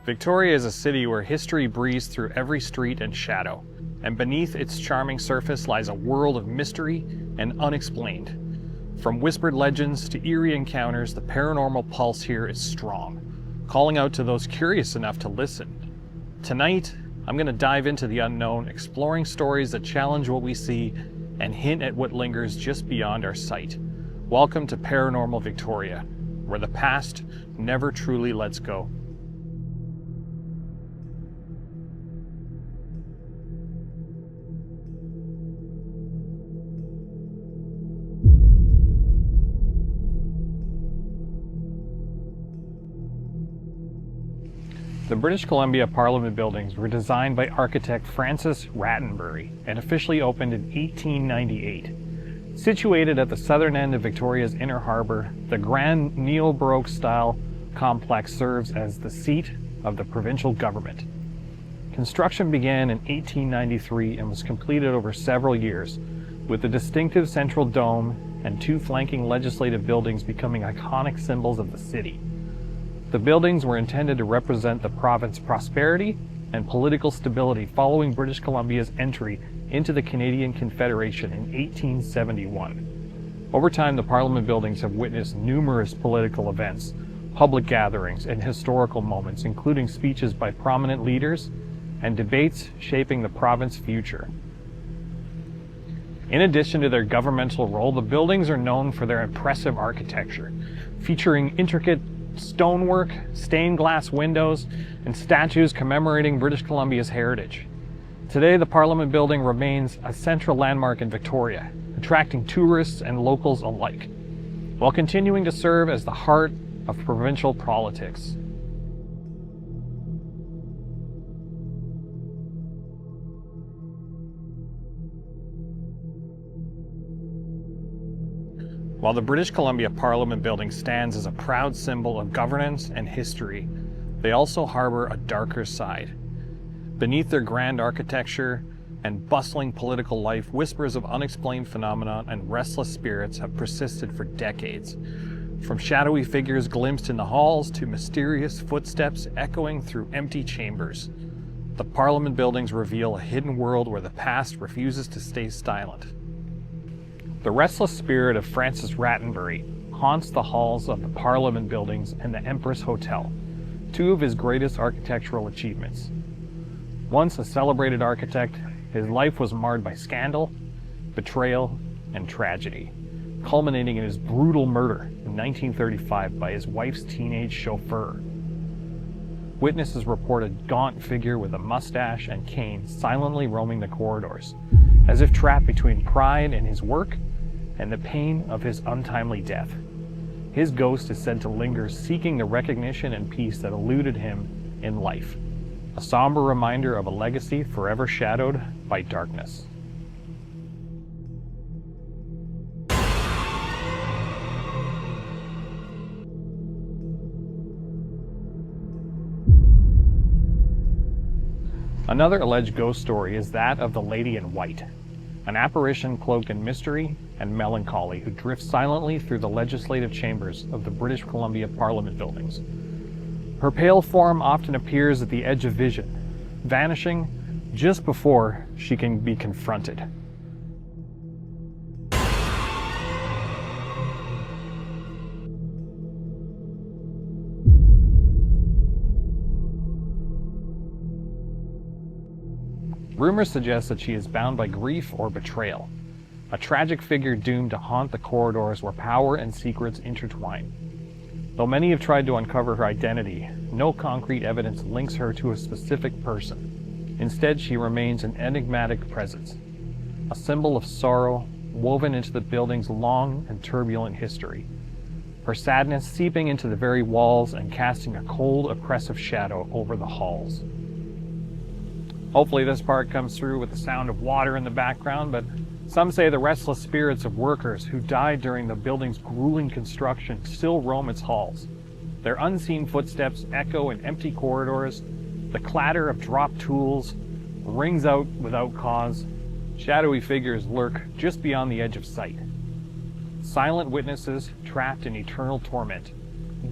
Victoria is a city where history breathes through every street and shadow, and beneath its charming surface lies a world of mystery and unexplained. From whispered legends to eerie encounters, the paranormal pulse here is strong, calling out to those curious enough to listen. Tonight, I'm going to dive into the unknown, exploring stories that challenge what we see and hint at what lingers just beyond our sight. Welcome to Paranormal Victoria, where the past never truly lets go. The British Columbia Parliament buildings were designed by architect Francis Rattenbury and officially opened in 1898. Situated at the southern end of Victoria's Inner Harbour, the grand neo-Baroque style complex serves as the seat of the provincial government. Construction began in 1893 and was completed over several years, with the distinctive central dome and two flanking legislative buildings becoming iconic symbols of the city. The buildings were intended to represent the province's prosperity and political stability following British Columbia's entry into the Canadian Confederation in 1871. Over time, the Parliament buildings have witnessed numerous political events, public gatherings, and historical moments, including speeches by prominent leaders and debates shaping the province's future. In addition to their governmental role, the buildings are known for their impressive architecture, featuring intricate stonework, stained glass windows, and statues commemorating British Columbia's heritage. Today, the Parliament building remains a central landmark in Victoria, attracting tourists and locals alike, while continuing to serve as the heart of provincial politics. While the British Columbia Parliament building stands as a proud symbol of governance and history, they also harbor a darker side. Beneath their grand architecture and bustling political life, whispers of unexplained phenomena and restless spirits have persisted for decades. From shadowy figures glimpsed in the halls to mysterious footsteps echoing through empty chambers, the Parliament buildings reveal a hidden world where the past refuses to stay silent. The restless spirit of Francis Rattenbury haunts the halls of the Parliament buildings and the Empress Hotel, two of his greatest architectural achievements. Once a celebrated architect, his life was marred by scandal, betrayal, and tragedy, culminating in his brutal murder in 1935 by his wife's teenage chauffeur. Witnesses report a gaunt figure with a mustache and cane silently roaming the corridors, as if trapped between pride in his work and the pain of his untimely death. His ghost is said to linger, seeking the recognition and peace that eluded him in life, a somber reminder of a legacy forever shadowed by darkness. Another alleged ghost story is that of the Lady in White, an apparition cloaked in mystery and melancholy who drifts silently through the legislative chambers of the British Columbia Parliament buildings. Her pale form often appears at the edge of vision, vanishing just before she can be confronted. Rumors suggest that she is bound by grief or betrayal, a tragic figure doomed to haunt the corridors where power and secrets intertwine. Though many have tried to uncover her identity, no concrete evidence links her to a specific person. Instead, she remains an enigmatic presence, a symbol of sorrow woven into the building's long and turbulent history, her sadness seeping into the very walls and casting a cold, oppressive shadow over the halls. Hopefully this part comes through with the sound of water in the background, but some say the restless spirits of workers who died during the building's grueling construction still roam its halls. Their unseen footsteps echo in empty corridors, the clatter of dropped tools rings out without cause, shadowy figures lurk just beyond the edge of sight. Silent witnesses trapped in eternal torment,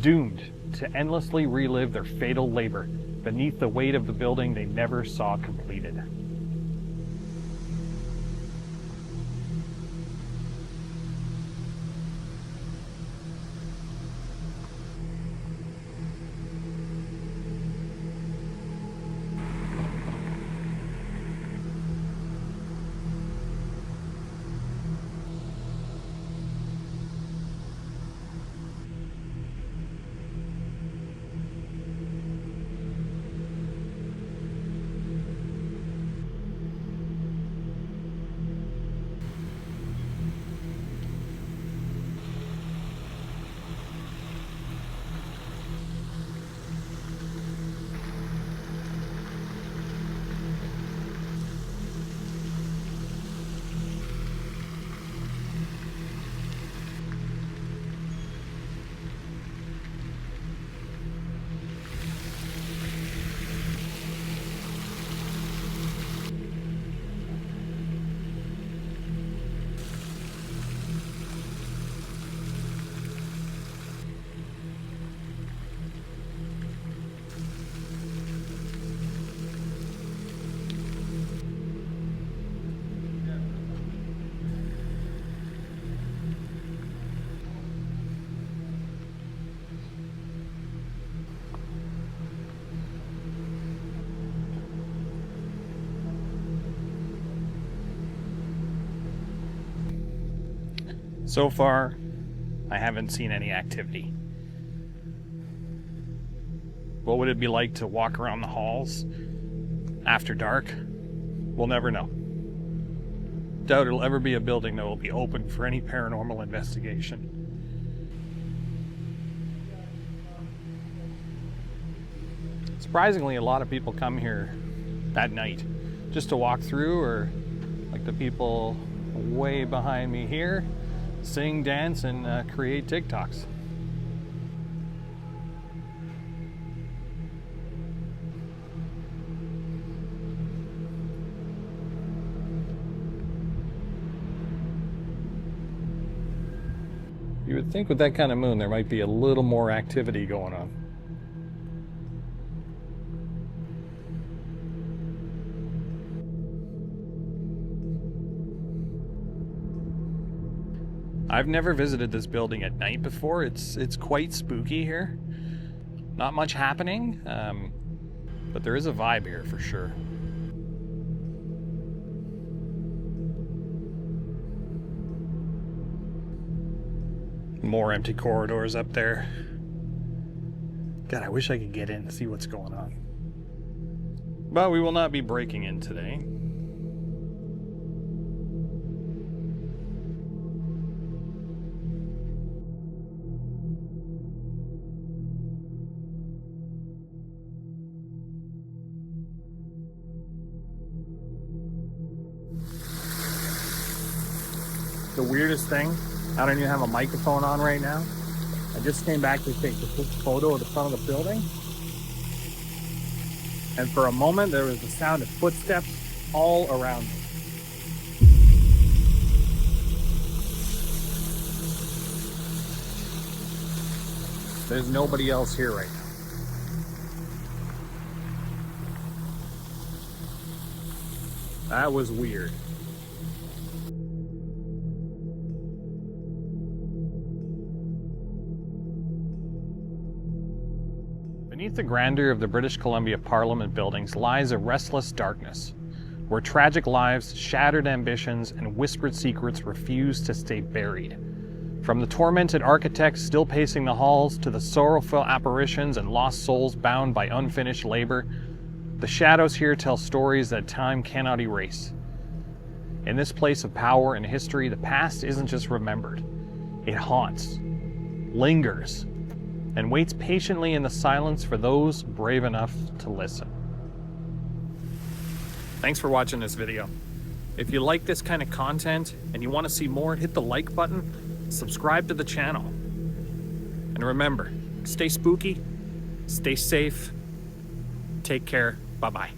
doomed to endlessly relive their fatal labor beneath the weight of the building they never saw completed. So far, I haven't seen any activity. What would it be like to walk around the halls after dark? We'll never know. Doubt it'll ever be a building that will be open for any paranormal investigation. Surprisingly, a lot of people come here at night just to walk through, or like the people way behind me here, sing, dance, and create TikToks. You would think with that kind of moon there might be a little more activity going on. I've never visited this building at night before. It's quite spooky here. Not much happening, but there is a vibe here for sure. More empty corridors up there. God, I wish I could get in to see what's going on. But we will not be breaking in today. The weirdest thing, I don't even have a microphone on right now. I just came back to take the photo of the front of the building. And for a moment, there was the sound of footsteps all around me. There's nobody else here right now. That was weird. Beneath the grandeur of the British Columbia Parliament buildings lies a restless darkness, where tragic lives, shattered ambitions, and whispered secrets refuse to stay buried. From the tormented architects still pacing the halls to the sorrowful apparitions and lost souls bound by unfinished labor, the shadows here tell stories that time cannot erase. In this place of power and history, the past isn't just remembered. It haunts, lingers, and waits patiently in the silence for those brave enough to listen. Thanks for watching this video. If you like this kind of content and you want to see more, hit the like button, subscribe to the channel. And remember, stay spooky, stay safe, take care, bye-bye.